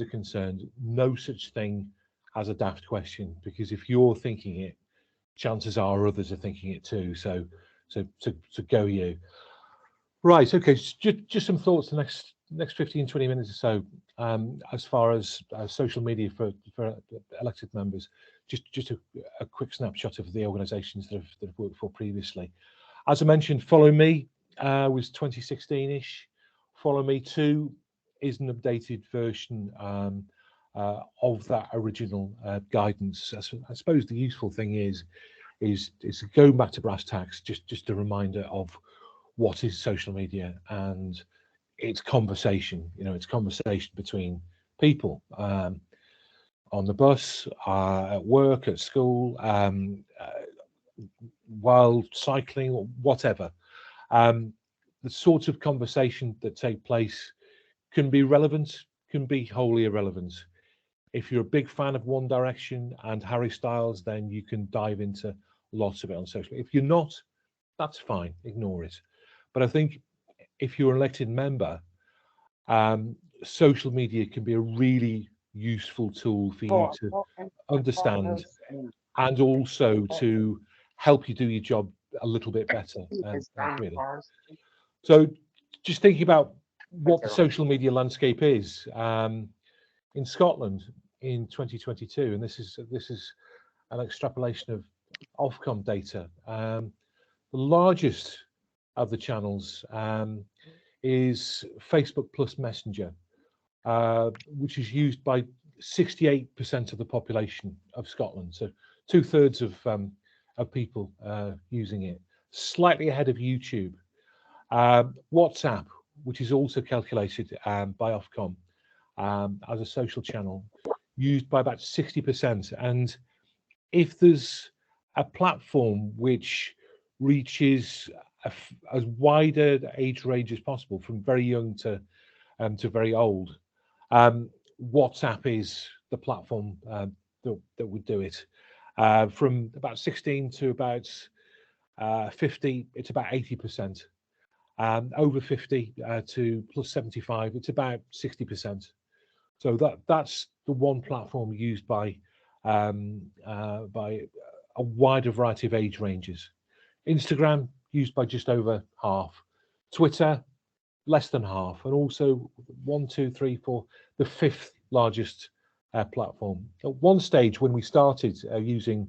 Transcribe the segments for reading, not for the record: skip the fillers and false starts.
are concerned, no such thing as a daft question, because if you're thinking it, chances are others are thinking it too. So go you. Right. Okay. Just some thoughts the next 15, 20 minutes or so, as far as social media for elected members. Just a quick snapshot of the organisations that I've worked for previously. As I mentioned, Follow Me was 2016-ish. Follow Me 2 is an updated version of that original guidance. I suppose the useful thing is going back to brass tacks, just a reminder of what is social media, and it's conversation. It's conversation between people, on the bus, at work, at school, while cycling, or whatever. The sorts of conversation that take place can be relevant, can be wholly irrelevant. If you're a big fan of One Direction and Harry Styles, then you can dive into lots of it on social. If you're not, that's fine, ignore it. But I think if you're an elected member, social media can be a really useful tool for you to understand, and also to help you do your job a little bit better, really. So just thinking about what the social media landscape is in Scotland in 2022, and this is an extrapolation of Ofcom data. The largest of the channels is Facebook plus Messenger, which is used by 68% of the population of Scotland. So 2/3 of people using it, slightly ahead of YouTube. WhatsApp, which is also calculated by Ofcom as a social channel, used by about 60%. And if there's a platform which reaches as wide an age range as possible, from very young to very old, WhatsApp is the platform that would do it. From about 16 to about 50, it's about 80%. Over 50 to plus 75, it's about 60%. So that's the one platform used by a wider variety of age ranges. Instagram used by just over half. Twitter, less than half, and also 1, 2, 3, 4, the fifth largest platform. At one stage, when we started using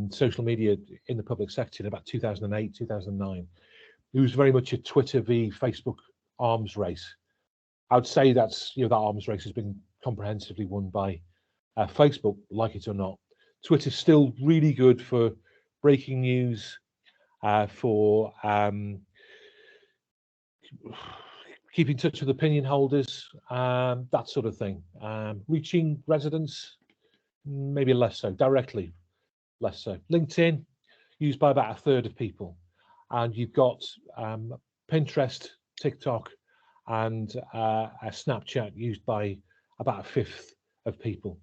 social media in the public sector in about 2008, 2009, it was very much a Twitter v Facebook arms race. I would say that arms race has been comprehensively won by Facebook, like it or not. Twitter's still really good for breaking news, for keep in touch with opinion holders, that sort of thing. Reaching residents, maybe less so. Directly, less so. LinkedIn, used by about 1/3 of people. And you've got Pinterest, TikTok, and Snapchat, used by about 1/5 of people.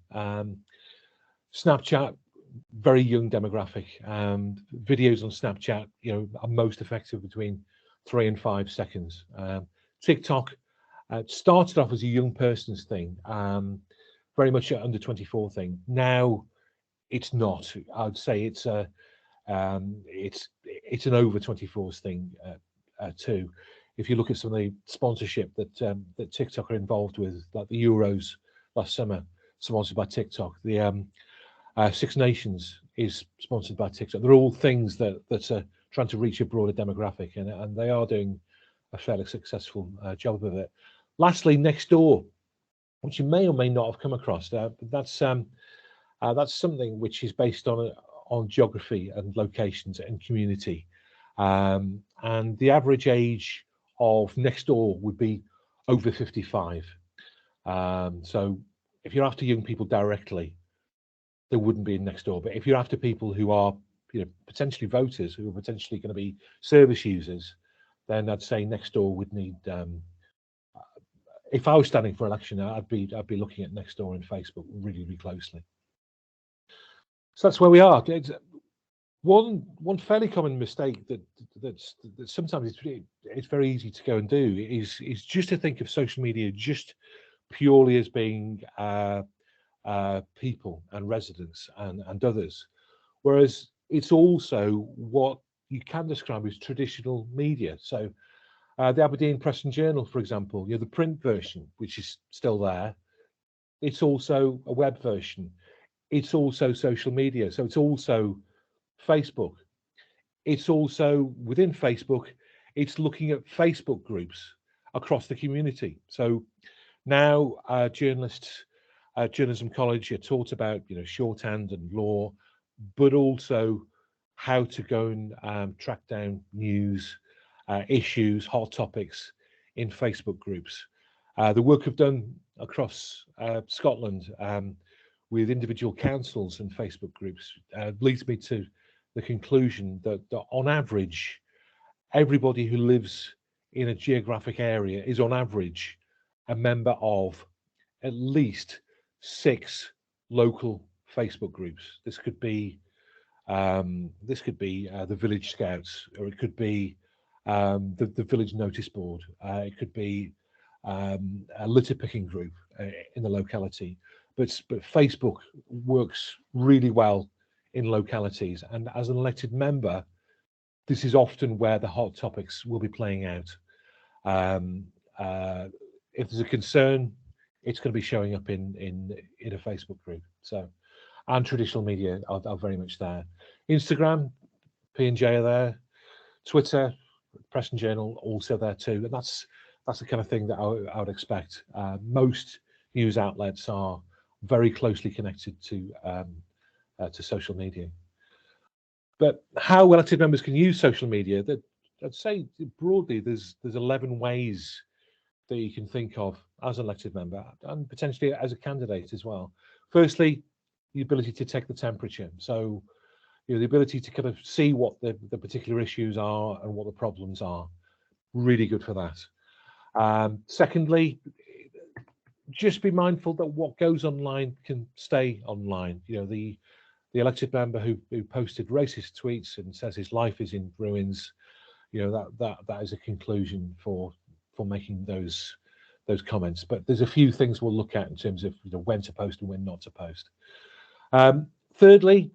Snapchat, very young demographic. Videos on Snapchat, are most effective between 3 and 5 seconds. TikTok started off as a young person's thing, very much an under 24 thing. Now it's not. I'd say it's an over 24s thing too. If you look at some of the sponsorship that TikTok are involved with, like the Euros last summer, sponsored by TikTok. The Six Nations is sponsored by TikTok. They're all things that are trying to reach a broader demographic, and they are doing a fairly successful job of it. Lastly, Nextdoor, which you may or may not have come across. But that's something which is based on geography and locations and community. And the average age of Nextdoor would be over 55. So if you're after young people directly, there wouldn't be a Nextdoor. But if you're after people who are potentially voters, who are potentially going to be service users, then I'd say Nextdoor would need. If I was standing for election, I'd be looking at Nextdoor and Facebook really, really closely. So that's where we are. One fairly common mistake that sometimes it's very easy to go and do is just to think of social media just purely as being people and residents and others. Whereas it's also what you can describe as traditional media. So the Aberdeen Press and Journal, for example, the print version, which is still there, it's also a web version. It's also social media. So it's also Facebook. It's also within Facebook, it's looking at Facebook groups across the community. So now journalists, journalism college are taught about shorthand and law, but also how to go and track down news, issues, hot topics in Facebook groups. The work I've done across Scotland with individual councils and Facebook groups leads me to the conclusion that on average, everybody who lives in a geographic area is on average a member of at least 6 local Facebook groups. This could be the Village Scouts, or it could be the Village Notice Board. It could be a litter picking group in the locality. But Facebook works really well in localities, and as an elected member, this is often where the hot topics will be playing out. If there's a concern, it's going to be showing up in a Facebook group. So, and traditional media are very much there. Instagram, P&J are there. Twitter, Press and Journal also there too. And that's the kind of thing that I would expect. Most news outlets are very closely connected to social media. But how elected members can use social media, I'd say broadly there's 11 ways that you can think of as an elected member and potentially as a candidate as well. Firstly, the ability to take the temperature. So the ability to kind of see what the particular issues are and what the problems are. Really good for that. Secondly, just be mindful that what goes online can stay online. The elected member who posted racist tweets and says his life is in ruins, that is a conclusion for making those comments. But there's a few things we'll look at in terms of when to post and when not to post. Thirdly,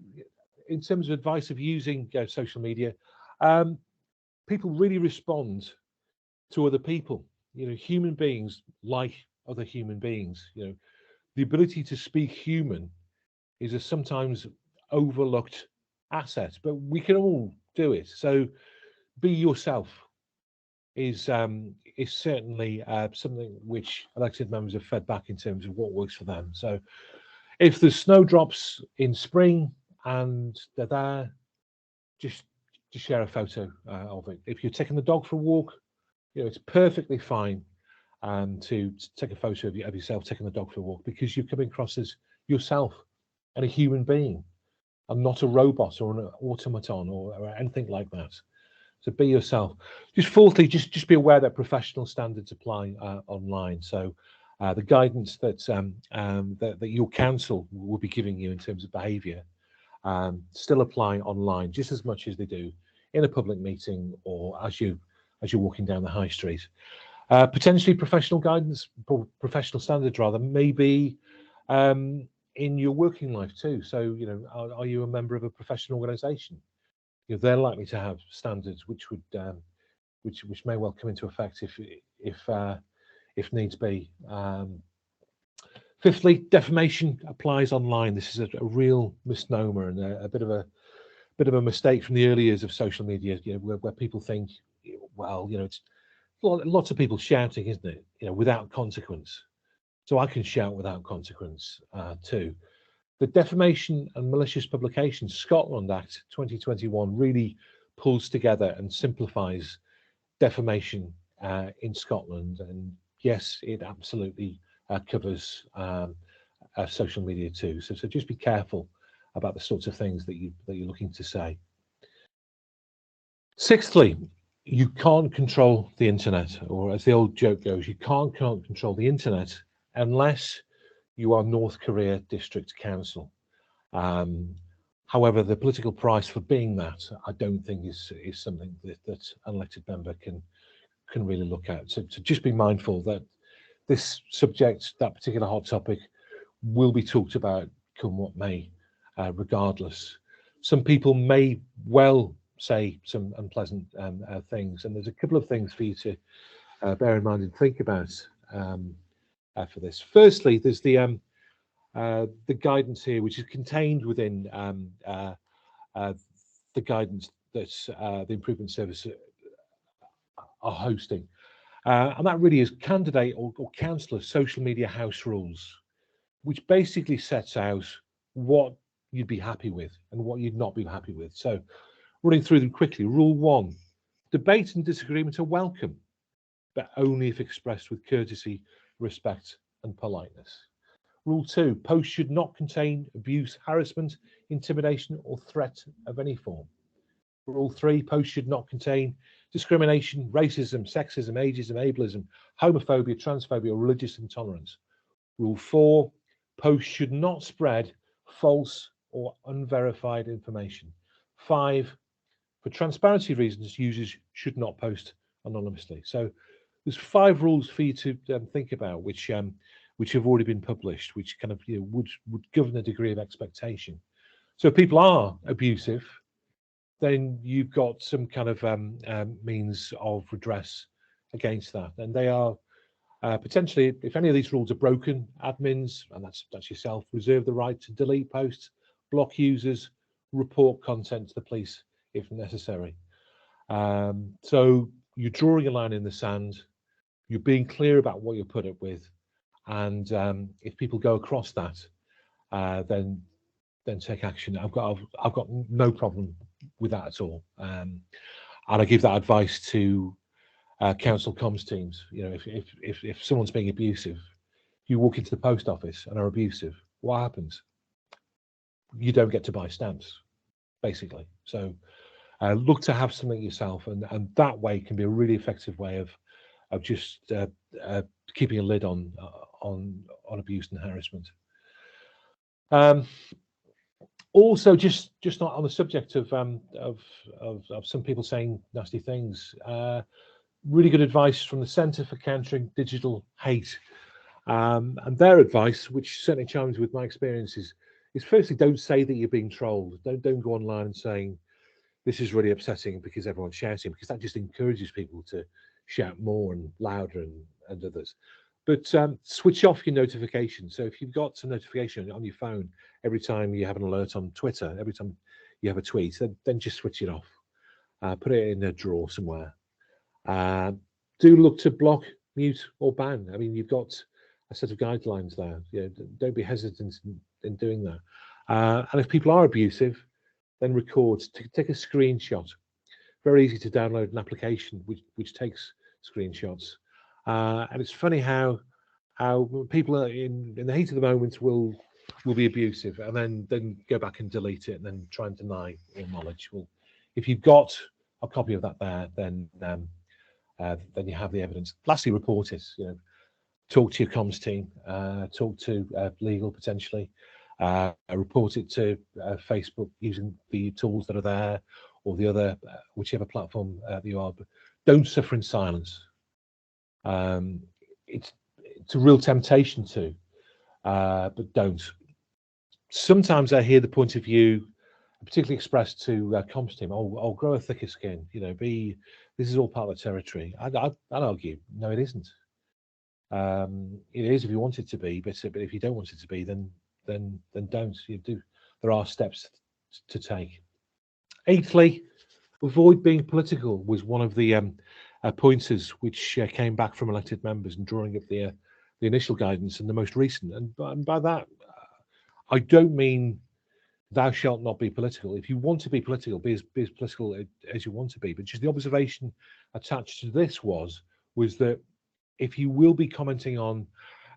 in terms of advice of using social media, people really respond to other people. Human beings like other human beings. The ability to speak human is a sometimes overlooked asset, but we can all do it. So be yourself is certainly something which elected members have fed back in terms of what works for them. So if there's snowdrops in spring and they're there, just share a photo of it. If you're taking the dog for a walk, it's perfectly fine to take a photo of yourself taking the dog for a walk, because you're coming across as yourself and a human being and not a robot or an automaton or anything like that. So be yourself. Just fourthly, just be aware that professional standards apply online. So the guidance that your council will be giving you in terms of behaviour still apply online just as much as they do in a public meeting or as you're walking down the high street. Potentially professional guidance, professional standards rather, maybe in your working life too. So are you a member of a professional organisation? They're likely to have standards which would which may well come into effect if needs be. Fifthly, defamation applies online. This is a real misnomer and a bit of a mistake from the early years of social media. Where people think, well, it's lots of people shouting, isn't it? Without consequence. So I can shout without consequence too. The Defamation and Malicious Publications Scotland Act 2021 really pulls together and simplifies defamation in Scotland. And yes, it absolutely covers social media too. So just be careful about the sorts of things that you're looking to say. Sixthly, you can't control the internet, or as the old joke goes, you can't control the internet unless you are North Korea District Council. However, the political price for being that, I don't think is something that an elected member can really look at. So just be mindful that this subject, that particular hot topic, will be talked about come what may, regardless. Some people may well say some unpleasant things, and there's a couple of things for you to bear in mind and think about for this. Firstly, there's the guidance here, which is contained within the guidance that the improvement service are hosting. And that really is candidate or councillor social media house rules, which basically sets out what you'd be happy with and what you'd not be happy with. So running through them quickly. Rule 1, debate and disagreement are welcome, but only if expressed with courtesy, respect and politeness. Rule 2, posts should not contain abuse, harassment, intimidation or threat of any form. Rule 3, posts should not contain discrimination, racism, sexism, ageism, ableism, homophobia, transphobia or religious intolerance. Rule 4, posts should not spread false or unverified information. 5, for transparency reasons, users should not post anonymously. So there's 5 rules for you to think about, which have already been published, which kind of would govern a degree of expectation. So if people are abusive, then you've got some kind of means of redress against that. And they are potentially, if any of these rules are broken, admins, and that's yourself, reserve the right to delete posts, block users, report content to the police if necessary. So you're drawing a line in the sand, you're being clear about what you're put up with, and if people go across that, then take action. I've got no problem with that at all, and I give that advice to council comms teams. If someone's being abusive, you walk into the post office and are abusive, what happens? You don't get to buy stamps, basically. So look to have something yourself, and that way can be a really effective way of just keeping a lid on abuse and harassment. Also, just not on the subject of some people saying nasty things. Really good advice from the Centre for Countering Digital Hate, and their advice, which certainly chimes with my experiences, is firstly, don't say that you're being trolled. Don't go online and saying this is really upsetting because everyone's shouting, because that just encourages people to shout more and louder and others. But switch off your notifications. So if you've got some notification on your phone every time you have an alert on Twitter, every time you have a tweet, then just switch it off. Put it in a drawer somewhere. Do look to block, mute, or ban. I mean, you've got a set of guidelines there. Don't be hesitant in doing that. And if people are abusive, then record. Take a screenshot. Very easy to download an application which takes screenshots. And it's funny how people are in the heat of the moment will be abusive and then go back and delete it and then try and deny all knowledge. Well, if you've got a copy of that there, then you have the evidence. Lastly, report it. Talk to your comms team. Talk to legal potentially. Report it to Facebook using the tools that are there, or the other whichever platform that you are. But don't suffer in silence. It's a real temptation to, but don't. Sometimes I hear the point of view, particularly expressed to comms team, "Oh, grow a thicker skin." This is all part of the territory. I'd argue, no, it isn't. It is if you want it to be, but if you don't want it to be, then don't. There are steps to take. Eighthly, avoid being political was one of the pointers which came back from elected members and drawing up the initial guidance and the most recent. And by that, I don't mean thou shalt not be political. If you want to be political, be as political as you want to be. But just the observation attached to this was that if you will be commenting on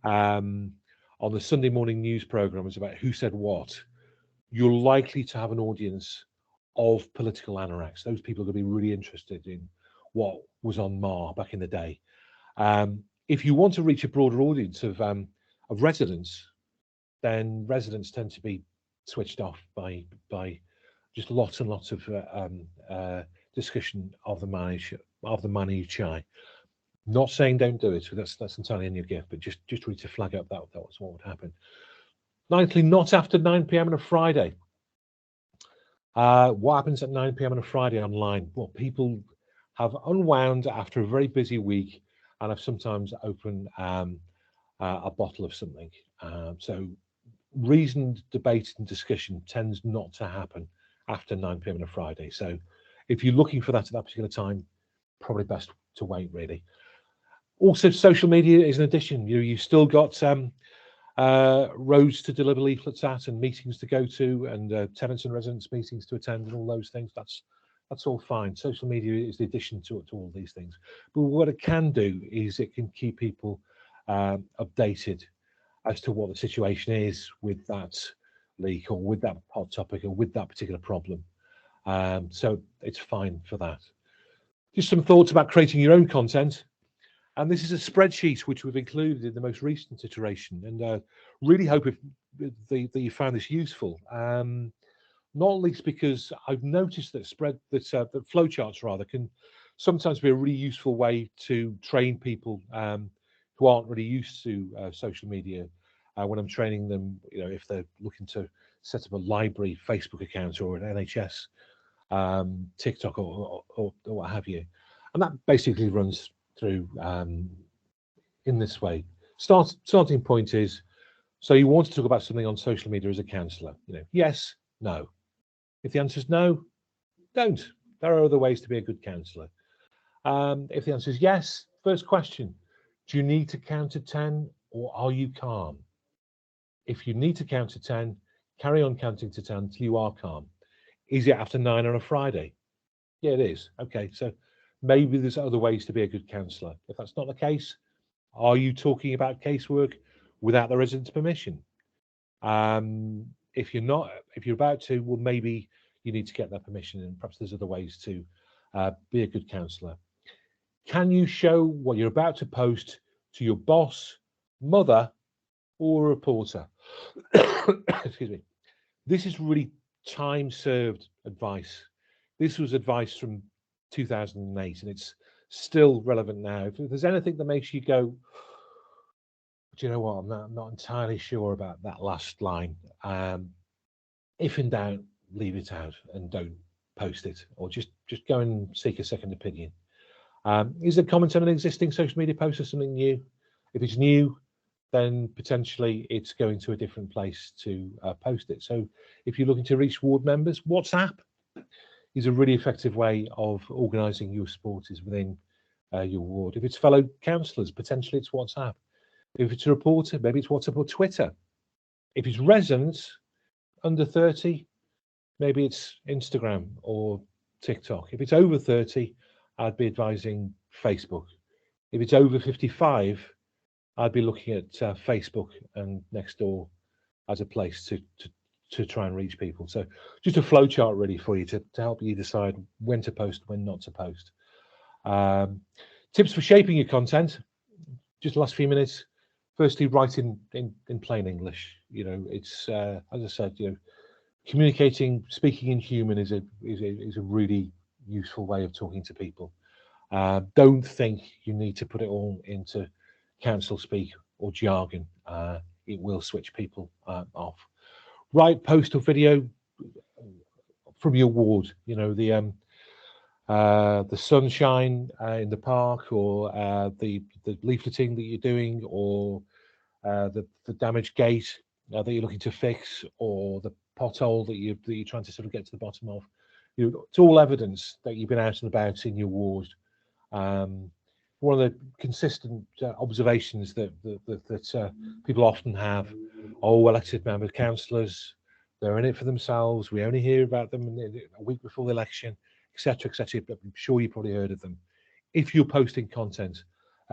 the Sunday morning news programs about who said what, you're likely to have an audience of political anoraks. Those people are going to be really interested in what was on Mar back in the day. If you want to reach a broader audience of residents, then residents tend to be switched off by just lots and lots of discussion of the Mani Chai. Not saying don't do it, so that's entirely in your gift, but just really to flag up that was what would happen. Ninthly, not after 9 p.m. on a Friday. What happens at 9 p.m. on a Friday online? Well, people have unwound after a very busy week and have sometimes opened a bottle of something. So reasoned debate and discussion tends not to happen after 9 p.m. on a Friday. So if you're looking for that at that particular time, probably best to wait, really. Also, social media is an addition. You've still got roads to deliver leaflets at, and meetings to go to, and tenants and residents meetings to attend, and all those things. That's all fine. Social media is the addition to all these things. But what it can do is it can keep people updated as to what the situation is with that leak, or with that hot topic, or with that particular problem. So it's fine for that. Just some thoughts about creating your own content. And this is a spreadsheet which we've included in the most recent iteration, and really hope that you found this useful. Not least because I've noticed that that flowcharts rather can sometimes be a really useful way to train people who aren't really used to social media. When I'm training them, if they're looking to set up a library Facebook account or an NHS TikTok or what have you, and that basically runs through in this way. Starting point is, so you want to talk about something on social media as a counsellor. Yes, no. If the answer is no, don't. There are other ways to be a good counsellor. If the answer is yes, first question: do you need to count to 10, or are you calm? If you need to count to 10, carry on counting to 10 until you are calm. Is it after 9 on a Friday? Yeah, it is. Okay, so maybe there's other ways to be a good counsellor. If that's not the case, are you talking about casework without the resident's permission? If you're not, if you're about to, well, maybe you need to get that permission, and perhaps there's other ways to be a good counsellor. Can you show what you're about to post to your boss, mother, or a reporter? Excuse me. This is really time-served advice. This was advice from 2008, and it's still relevant now. If there's anything that makes you go, do you know what, I'm not entirely sure about that last line. If in doubt, leave it out and don't post it, or just go and seek a second opinion. Is a comment on an existing social media post or something new? If it's new, then potentially it's going to a different place to post it. So if you're looking to reach ward members, WhatsApp is a really effective way of organising your supporters within your ward. If it's fellow councillors, potentially it's WhatsApp. If it's a reporter, maybe it's WhatsApp or Twitter. If it's residents under 30, maybe it's Instagram or TikTok. If it's over 30, I'd be advising Facebook. If it's over 55, I'd be looking at Facebook and Nextdoor as a place to try and reach people. So just a flow chart really for you to help you decide when to post, when not to post. Tips for shaping your content, just the last few minutes. Firstly, write in plain English. It's as I said, communicating, speaking in human is a really useful way of talking to people. Don't think you need to put it all into council speak or jargon. It will switch people off. Write post or video from your ward. The sunshine in the park, or the leafleting that you're doing, or the damaged gate that you're looking to fix, or the pothole that you're trying to sort of get to the bottom of. It's all evidence that you've been out and about in your ward. One of the consistent observations that people often have: elected members, councillors, they're in it for themselves. We only hear about them a week before the election, etc., etc. But I'm sure you probably heard of them. If you're posting content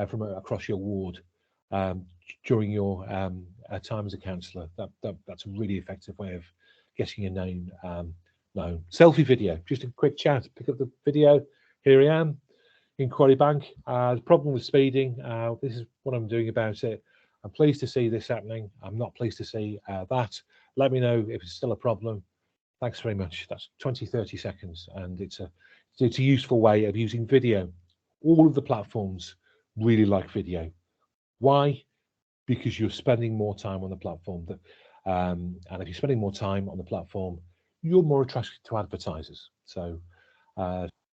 from across your ward during your time as a councillor, that's a really effective way of getting your name known. Selfie video, just a quick chat. Pick up the video. Here I am in Quarry Bank. The problem with speeding. This is what I'm doing about it. I'm pleased to see this happening. I'm not pleased to see that. Let me know if it's still a problem. Thanks very much. That's 20-30 seconds, and it's a useful way of using video. All of the platforms really like video. Why? Because you're spending more time on the platform. And if you're spending more time on the platform, you're more attractive to advertisers. So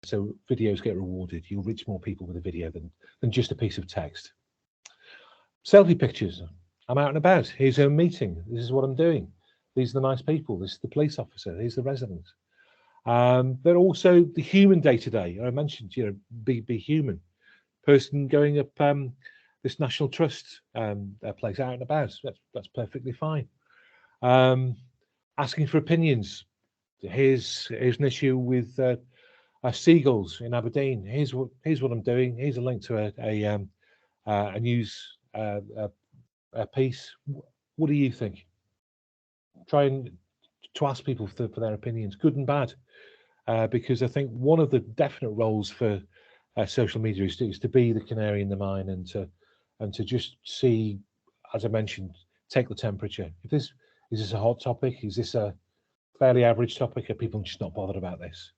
videos get rewarded. You'll reach more people with a video than just a piece of text. Selfie pictures. I'm out and about. Here's a meeting. This is what I'm doing. These are the nice people. This is the police officer. Here's the resident. But also the human day-to-day. I mentioned, be human. Person going up this National Trust place out and about. That's perfectly fine. Asking for opinions. Here's an issue with seagulls in Aberdeen. Here's what I'm doing. Here's a link to a news piece. What do you think? Trying to ask people for their opinions, good and bad, because I think one of the definite roles for social media is to be the canary in the mine and to just see, as I mentioned, take the temperature. Is this a hot topic? Is this a fairly average topic? Are people just not bothered about this?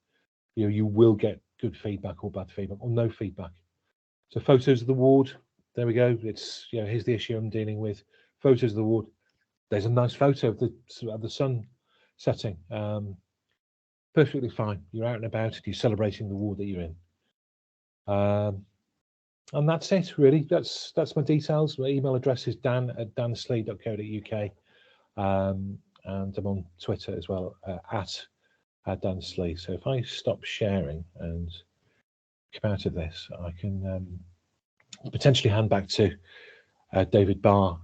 You will get good feedback or bad feedback or no feedback. So photos of the ward. There we go. It's here's the issue I'm dealing with. Photos of the ward. There's a nice photo of the sun setting. Perfectly fine. You're out and about. You're celebrating the ward that you're in. And that's it, really. That's my details. My email address is dan@danslee.co.uk. And I'm on Twitter as well, at Dan Slee. So if I stop sharing and come out of this, I can potentially hand back to David Barr